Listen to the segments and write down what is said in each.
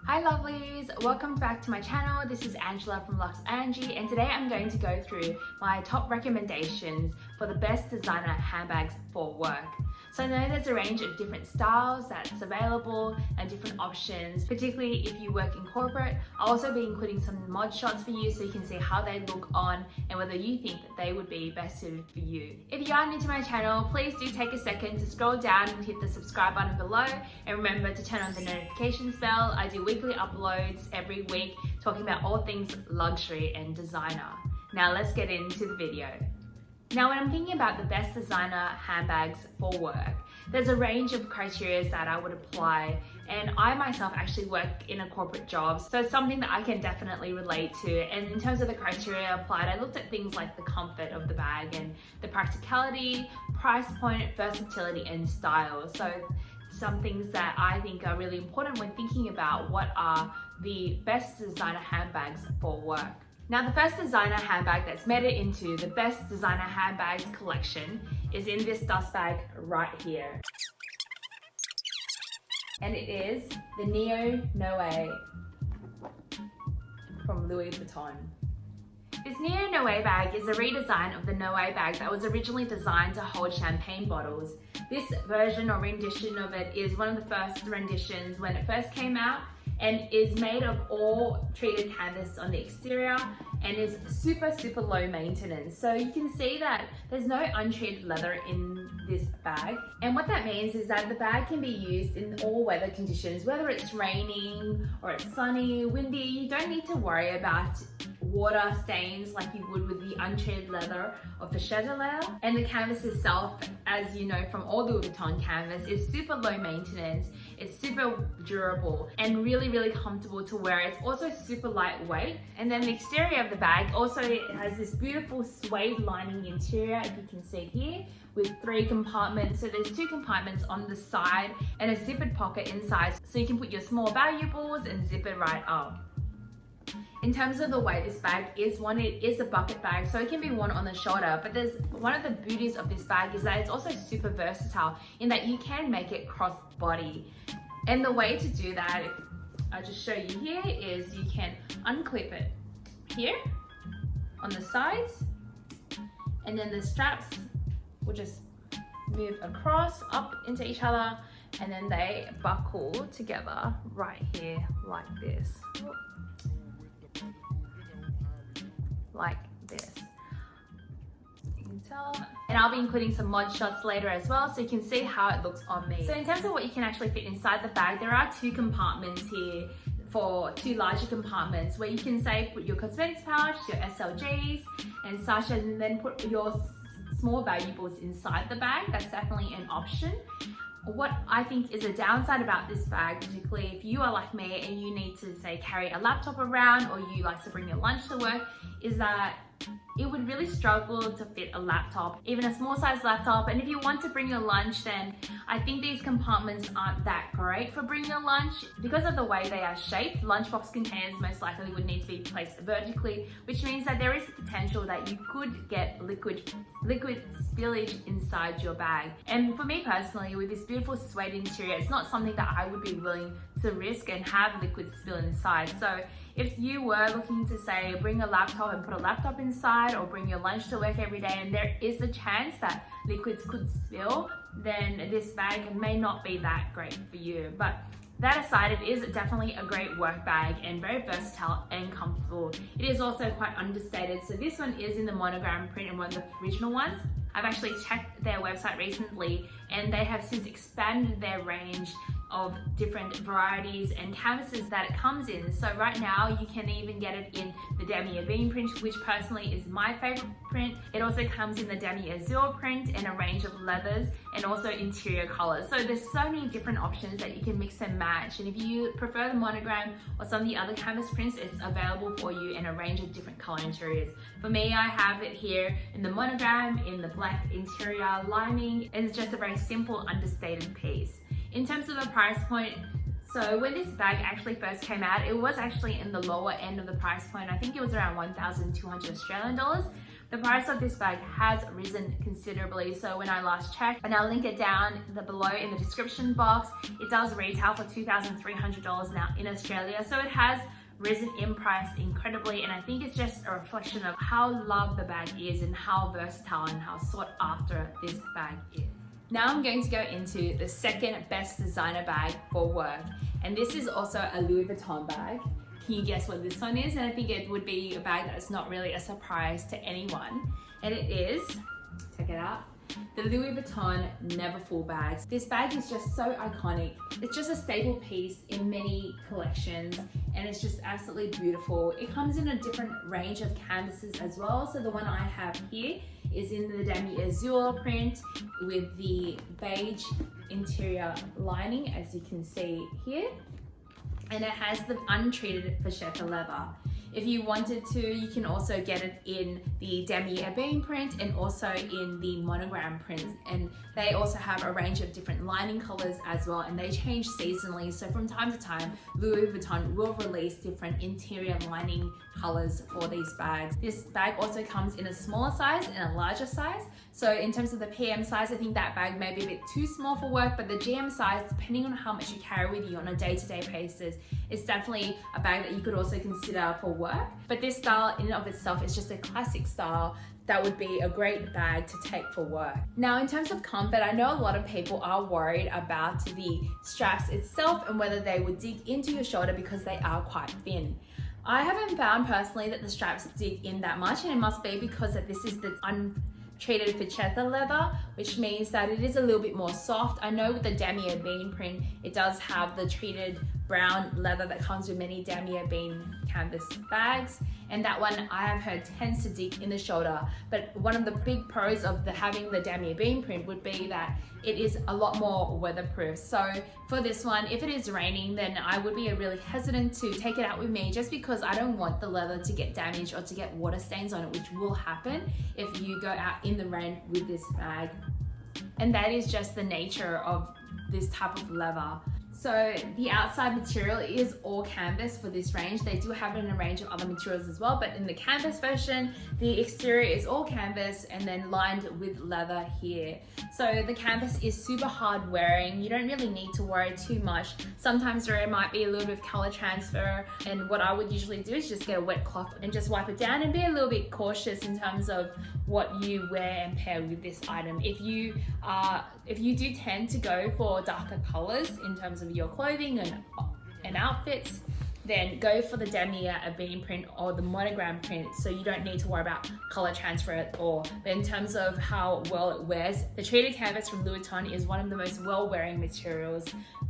Hi lovelies, welcome back to my channel. This is Angela from Luxe Angie, and today I'm going to go through my top recommendations for the best designer handbags for work. So I know there's a range of different styles that's available and different options, particularly if you work in corporate. I'll also be including some mod shots for you so you can see how they look on and whether you think that they would be best suited for you. If you are new to my channel, please do take a second to scroll down and hit the subscribe button below, and remember to turn on the notifications bell. I do weekly uploads every week talking about all things luxury and designer. Now let's get into the video. Now, when I'm thinking about the best designer handbags for work, there's a range of criteria that I would apply, and I myself actually work in a corporate job, so it's something that I can definitely relate to. And in terms of the criteria applied, I looked at things like the comfort of the bag and the practicality, price point, versatility, and style. So some things that I think are really important when thinking about what are the best designer handbags for work. Now, the first designer handbag that's made it into the best designer handbags collection is in this dust bag right here. And it is the Neo Noe from Louis Vuitton. This Neo Noe bag is a redesign of the Noe bag that was originally designed to hold champagne bottles. This version or rendition of it is one of the first renditions when it first came out, and is made of all treated canvas on the exterior and is super low maintenance. So you can see that there's no untreated leather in this bag. And what that means is that the bag can be used in all weather conditions, whether it's raining or it's sunny, windy. You don't need to worry about water stains like you would with the untreated leather of the cheddar leather. And the canvas itself, as you know from all Louis Vuitton canvas, is super low maintenance. It's super durable and really comfortable to wear. It's also super lightweight. And then the exterior of the bag also has this beautiful suede lining interior, if you can see here, with 3 compartments. So there's 2 compartments on the side and a zippered pocket inside, so you can put your small valuables and zip it right up. In terms of the way this bag is worn, it is a bucket bag, so it can be worn on the shoulder, but there's one of the beauties of this bag is that it's also super versatile in that you can make it cross body. And the way to do that, if I just show you here, is you can unclip it here on the sides, and then the straps will just move across up into each other, and then they buckle together right here like this. Like this. You can tell. And I'll be including some mod shots later as well, so you can see how it looks on me. So in terms of what you can actually fit inside the bag, there are 2 compartments here, for 2 larger compartments where you can say put your cosmetics pouch, your SLGs and such, and then put your small valuables inside the bag. That's definitely an option. What I think is a downside about this bag, particularly if you are like me and you need to say carry a laptop around, or you like to bring your lunch to work, is that it would really struggle to fit a laptop, even a small size laptop. And if you want to bring your lunch, then I think these compartments aren't that great for bringing your lunch. Because of the way they are shaped, lunchbox containers most likely would need to be placed vertically, which means that there is the potential that you could get liquid spillage inside your bag. And for me personally, with this beautiful suede interior, it's not something that I would be willing to risk and have liquid spill inside. So if you were looking to say bring a laptop and put a laptop inside, or bring your lunch to work every day and there is a chance that liquids could spill, then this bag may not be that great for you. But that aside, it is definitely a great work bag and very versatile and comfortable. It is also quite understated. So this one is in the monogram print and one of the original ones. I've actually checked their website recently and they have since expanded their range of different varieties and canvases that it comes in. So right now you can even get it in the demi bean print, which personally is my favorite print. It also comes in the demi azure print and a range of leathers and also interior colors. So there's so many different options that you can mix and match. And if you prefer the monogram or some of the other canvas prints, it's available for you in a range of different color interiors. For me, I have it here in the monogram, in the black interior lining, and it's just a very simple, understated piece. In terms of the price point, so when this bag actually first came out, it was actually in the lower end of the price point. I think it was around 1,200 Australian dollars. The price of this bag has risen considerably. So when I last checked, and I'll link it down below in the description box, it does retail for $2,300 now in Australia. So it has risen in price incredibly, and I think it's just a reflection of how loved the bag is and how versatile and how sought after this bag is. Now I'm going to go into the second best designer bag for work, and this is also a Louis Vuitton bag. Can you guess what this one is? And I think it would be a bag that's not really a surprise to anyone, and it is, check it out, the Louis Vuitton Neverfull bags. This bag is just so iconic. It's just a staple piece in many collections, and it's just absolutely beautiful. It comes in a different range of canvases as well. So the one I have here is in the demi-azur print with the beige interior lining, as you can see here. And it has the untreated vachetta leather. If you wanted to, you can also get it in the demi-ebene print and also in the monogram print. And they also have a range of different lining colors as well, and they change seasonally. So from time to time, Louis Vuitton will release different interior lining colors for these bags. This bag also comes in a smaller size and a larger size. So in terms of the PM size, I think that bag may be a bit too small for work, but the GM size, depending on how much you carry with you on a day-to-day basis, is definitely a bag that you could also consider for work. But this style in and of itself is just a classic style that would be a great bag to take for work. Now, in terms of comfort, I know a lot of people are worried about the straps itself and whether they would dig into your shoulder because they are quite thin. I haven't found personally that the straps dig in that much, and it must be because that this is the untreated vachetta leather, which means that it is a little bit more soft. I know with the demi-ebene print, it does have the treated brown leather that comes with many demi-ebene canvas bags, and that one I have heard tends to dig in the shoulder. But one of the big pros of having the demi-ebene print would be that it is a lot more weatherproof. So for this one, if it is raining, then I would be really hesitant to take it out with me, just because I don't want the leather to get damaged or to get water stains on it, which will happen if you go out in the rain with this bag. And that is just the nature of this type of leather. So the outside material is all canvas for this range. They do have it in a range of other materials as well, but in the canvas version, the exterior is all canvas and then lined with leather here. So the canvas is super hard wearing. You don't really need to worry too much. Sometimes there might be a little bit of color transfer, and what I would usually do is just get a wet cloth and just wipe it down and be a little bit cautious in terms of what you wear and pair with this item. If you do tend to go for darker colors in terms of your clothing and outfits, then go for the demi-ebene print or the monogram print, so you don't need to worry about color transfer at all. But in terms of how well it wears, the treated canvas from Louis Vuitton is one of the most well-wearing materials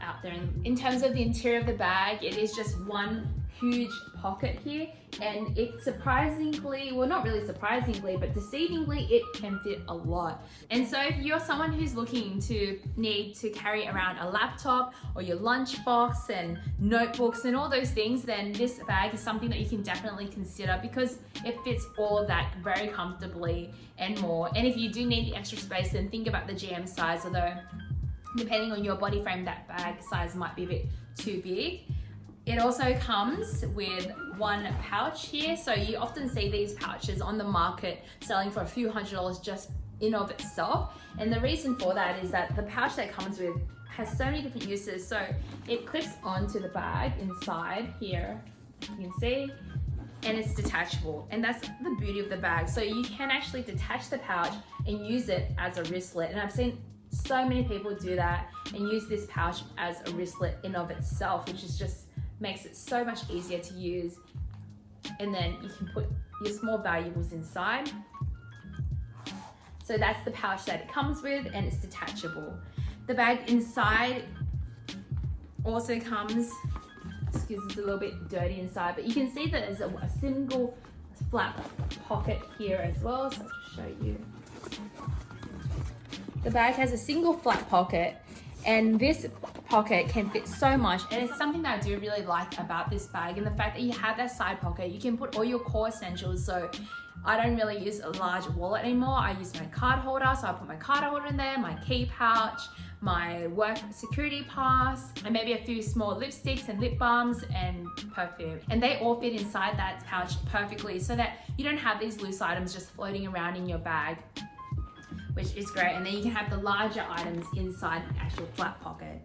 out there. In terms of the interior of the bag, it is just one huge pocket here, and it surprisingly, well, not really surprisingly, but deceivingly, it can fit a lot. And so if you're someone who's looking to need to carry around a laptop or your lunchbox and notebooks and all those things, then this bag is something that you can definitely consider, because it fits all of that very comfortably and more. And if you do need the extra space, then think about the GM size, although depending on your body frame, that bag size might be a bit too big. It also comes with one pouch here. So you often see these pouches on the market selling for a few $100s just in of itself. And the reason for that is that the pouch that comes with has so many different uses. So it clips onto the bag inside here, you can see, and it's detachable. And that's the beauty of the bag. So you can actually detach the pouch and use it as a wristlet. And I've seen so many people do that and use this pouch as a wristlet in of itself, which is just makes it so much easier to use. And then you can put your small valuables inside. So that's the pouch that it comes with, and it's detachable. The bag inside also comes, excuse me, it's a little bit dirty inside, but you can see that there's a single flat pocket here as well. So I'll just show you. The bag has a single flat pocket, and this pocket can fit so much, and it's something that I do really like about this bag, and the fact that you have that side pocket. You can put all your core essentials. So I don't really use a large wallet anymore. I use my card holder, so I put my card holder in there, my key pouch, my work security pass, and maybe a few small lipsticks and lip balms and perfume. And they all fit inside that pouch perfectly so that you don't have these loose items just floating around in your bag, which is great. And then you can have the larger items inside the actual flat pocket.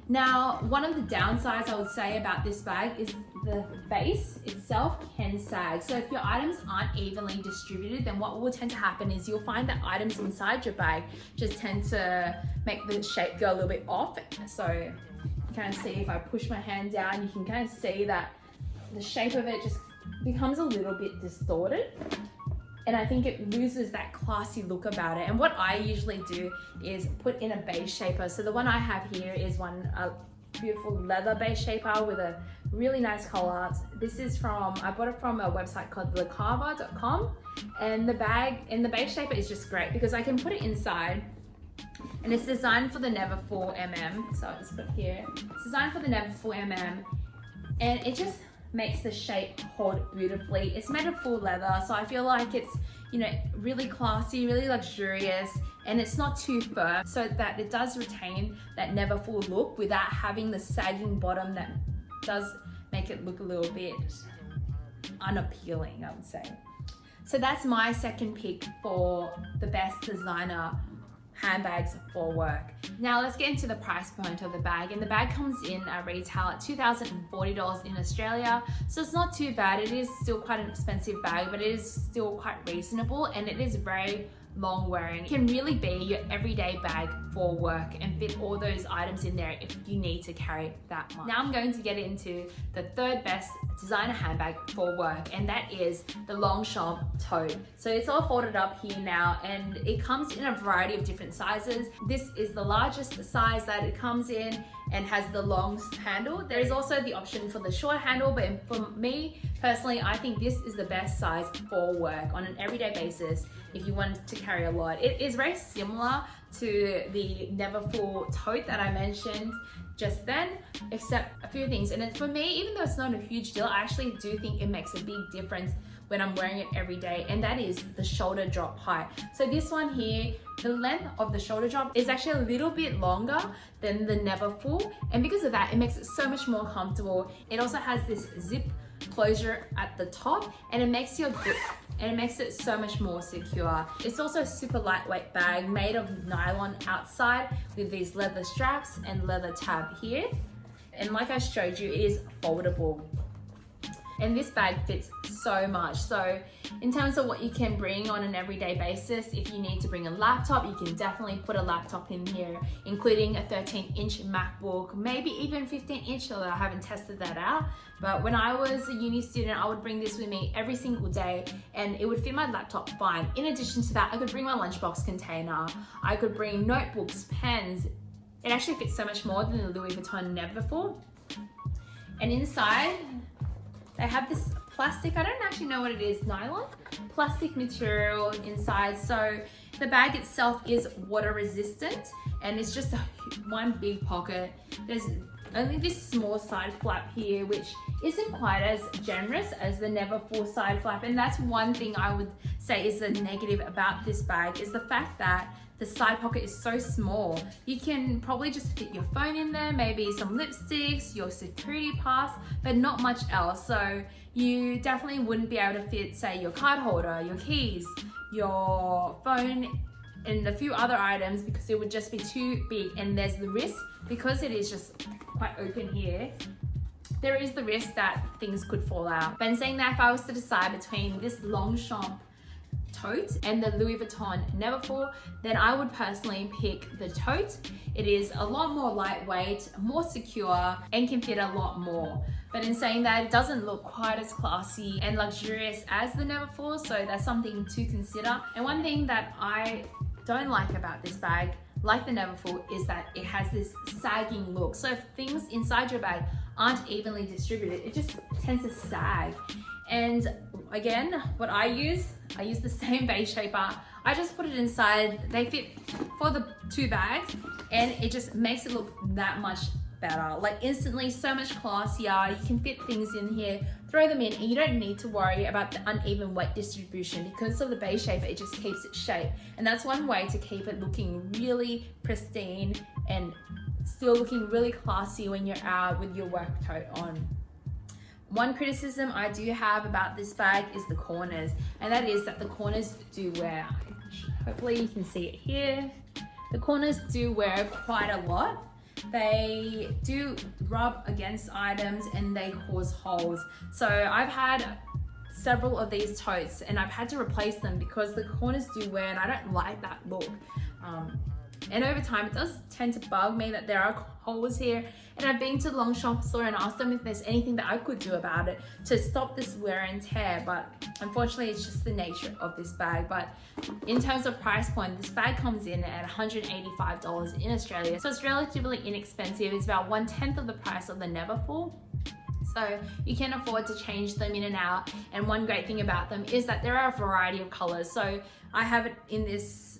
Now, one of the downsides I would say about this bag is the base itself can sag. So if your items aren't evenly distributed, then what will tend to happen is you'll find that items inside your bag just tend to make the shape go a little bit off. So you kind of see, if I push my hand down, you can kind of see that the shape of it just becomes a little bit distorted. And I think it loses that classy look about it. And what I usually do is put in a base shaper. So the one I have here is a beautiful leather base shaper with a really nice collar. This is I bought it from a website called Louboutin.com. And the base shaper is just great because I can put it inside, and it's designed for the Never Full MM. So I'll just put it here. It's designed for the Never Full MM, and it just makes the shape hold beautifully. It's made of full leather, so I feel like it's, you know, really classy, really luxurious, and it's not too firm, so that it does retain that never full look without having the sagging bottom that does make it look a little bit unappealing, I would say. So that's my second pick for the best designer handbags for work. Now let's get into the price point of the bag, and the bag comes in at retail at $2,040 in Australia, so it's not too bad. It is still quite an expensive bag, but it is still quite reasonable, and it is very long wearing. It can really be your everyday bag for work and fit all those items in there if you need to carry that much. Now I'm going to get into the third best designer handbag for work, and that is the Longchamp tote. So it's all folded up here now, and it comes in a variety of different sizes. This is the largest size that it comes in and has the long handle. There is also the option for the short handle, but for me personally, I think this is the best size for work on an everyday basis if you want to carry a lot. It is very similar to the Never Full tote that I mentioned just then, except a few things. And for me, even though it's not a huge deal, I actually do think it makes a big difference when I'm wearing it every day, and that is the shoulder drop height. So this one here, the length of the shoulder drop is actually a little bit longer than the Never Full, and because of that, it makes it so much more comfortable. It also has this zip closure at the top, and it makes it so much more secure. It's also a super lightweight bag made of nylon outside with these leather straps and leather tab here. And like I showed you, it is foldable. And this bag fits so much. So in terms of what you can bring on an everyday basis, if you need to bring a laptop, you can definitely put a laptop in here, including a 13-inch MacBook, maybe even 15-inch, although I haven't tested that out. But when I was a uni student, I would bring this with me every single day, and it would fit my laptop fine. In addition to that, I could bring my lunchbox container. I could bring notebooks, pens. It actually fits so much more than the Louis Vuitton Never Full. And inside, they have this plastic, I don't actually know what it is, nylon? Plastic material inside. So the bag itself is water resistant, and it's just one big pocket. There's only this small side flap here, which isn't quite as generous as the Never Full side flap. And that's one thing I would say is the negative about this bag, is the fact that the side pocket is so small. You can probably just fit your phone in there, maybe some lipsticks, your security pass, but not much else. So you definitely wouldn't be able to fit, say, your card holder, your keys, your phone, and a few other items, because it would just be too big. And there's the risk, because it is just quite open here, there is the risk that things could fall out. But in saying that, if I was to decide between this Longchamp tote and the Louis Vuitton Never Full, then I would personally pick the tote. It is a lot more lightweight, more secure, and can fit a lot more. But in saying that, it doesn't look quite as classy and luxurious as the Never Full, so that's something to consider. And one thing that I don't like about this bag, like the Never Full, is that it has this sagging look. So if things inside your bag aren't evenly distributed, it just tends to sag. And again, what I use the same base shaper. I just put it inside. They fit for the two bags, and it just makes it look that much better. Like instantly, so much classier. You can fit things in here, throw them in, and you don't need to worry about the uneven weight distribution. Because of the base shaper, it just keeps its shape. And that's one way to keep it looking really pristine and still looking really classy when you're out with your work coat on. One criticism I do have about this bag is the corners, and that is that the corners do wear. Hopefully you can see it here. The corners do wear quite a lot. They do rub against items and they cause holes. So I've had several of these totes and I've had to replace them because the corners do wear, and I don't like that look. And over time, it does tend to bug me that there are holes here. And I've been to the long shop store and asked them if there's anything that I could do about it to stop this wear and tear. But unfortunately, it's just the nature of this bag. But in terms of price point, this bag comes in at $185 in Australia. So it's relatively inexpensive. It's about 1/10 of the price of the Neverfull. So you can afford to change them in and out. And one great thing about them is that there are a variety of colors. So I have it in this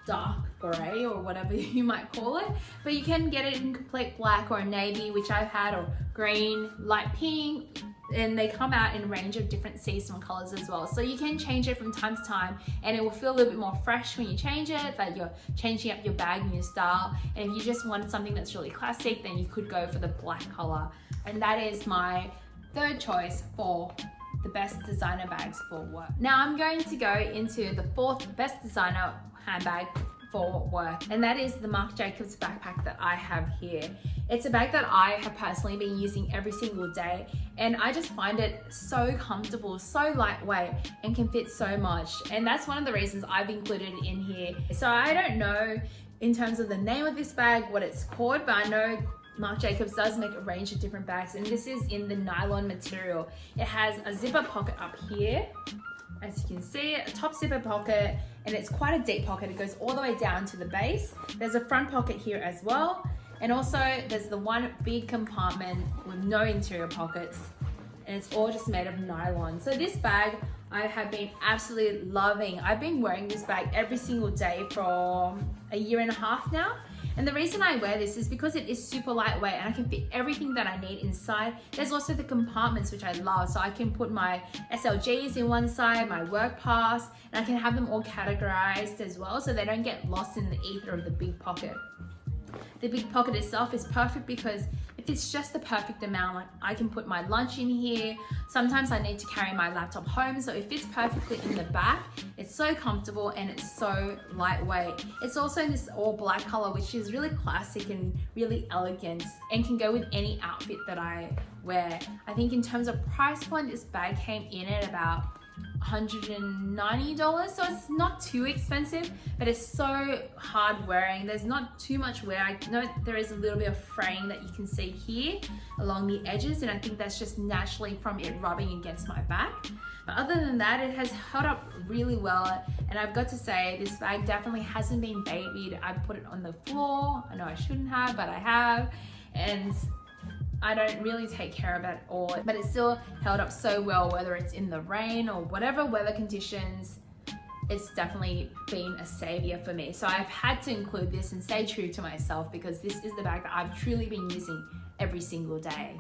dark gray or whatever you might call it, but you can get it in complete black or navy, which I've had, or green, light pink, and they come out in a range of different seasonal colors as well. So you can change it from time to time and it will feel a little bit more fresh when you change it, that you're changing up your bag and your style. And if you just wanted something that's really classic, then you could go for the black color. And that is my third choice for the best designer bags for work. Now I'm going to go into the fourth best designer handbag for work, and that is the Marc Jacobs backpack that I have here. It's a bag that I have personally been using every single day, and I just find it so comfortable, so lightweight, and can fit so much. And that's one of the reasons I've included it in here. So I don't know in terms of the name of this bag, what it's called, but I know Marc Jacobs does make a range of different bags, and this is in the nylon material. It has a zipper pocket up here, as you can see, a top zipper pocket, and it's quite a deep pocket. It goes all the way down to the base. There's a front pocket here as well. And also there's the one big compartment with no interior pockets, and it's all just made of nylon. So this bag I have been absolutely loving. I've been wearing this bag every single day for a year and a half now. And the reason I wear this is because it is super lightweight and I can fit everything that I need inside. There's also the compartments, which I love. So I can put my SLGs in one side, my work pass, and I can have them all categorized as well so they don't get lost in the ether of the big pocket. The big pocket itself is perfect because it fits just the perfect amount. Like I can put my lunch in here. Sometimes I need to carry my laptop home, so it fits perfectly in the back. It's so comfortable and it's so lightweight. It's also in this all black color, which is really classic and really elegant and can go with any outfit that I wear. I think in terms of price point, this bag came in at about $190, so it's not too expensive, but it's so hard wearing. There's not too much wear. I know there is a little bit of fraying that you can see here along the edges, and I think that's just naturally from it rubbing against my back. But other than that, it has held up really well, and I've got to say this bag definitely hasn't been babied. I put it on the floor. I know I shouldn't have, but I have, and I don't really take care of it at all, but it's still held up so well, whether it's in the rain or whatever weather conditions. It's definitely been a savior for me. So I've had to include this and stay true to myself because this is the bag that I've truly been using every single day.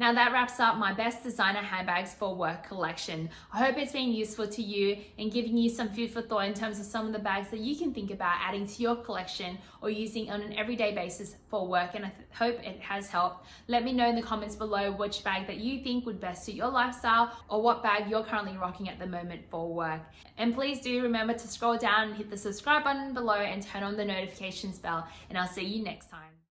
Now that wraps up my best designer handbags for work collection. I hope it's been useful to you and giving you some food for thought in terms of some of the bags that you can think about adding to your collection or using on an everyday basis for work, and I hope it has helped. Let me know in the comments below which bag that you think would best suit your lifestyle or what bag you're currently rocking at the moment for work. And please do remember to scroll down and hit the subscribe button below and turn on the notifications bell, and I'll see you next time.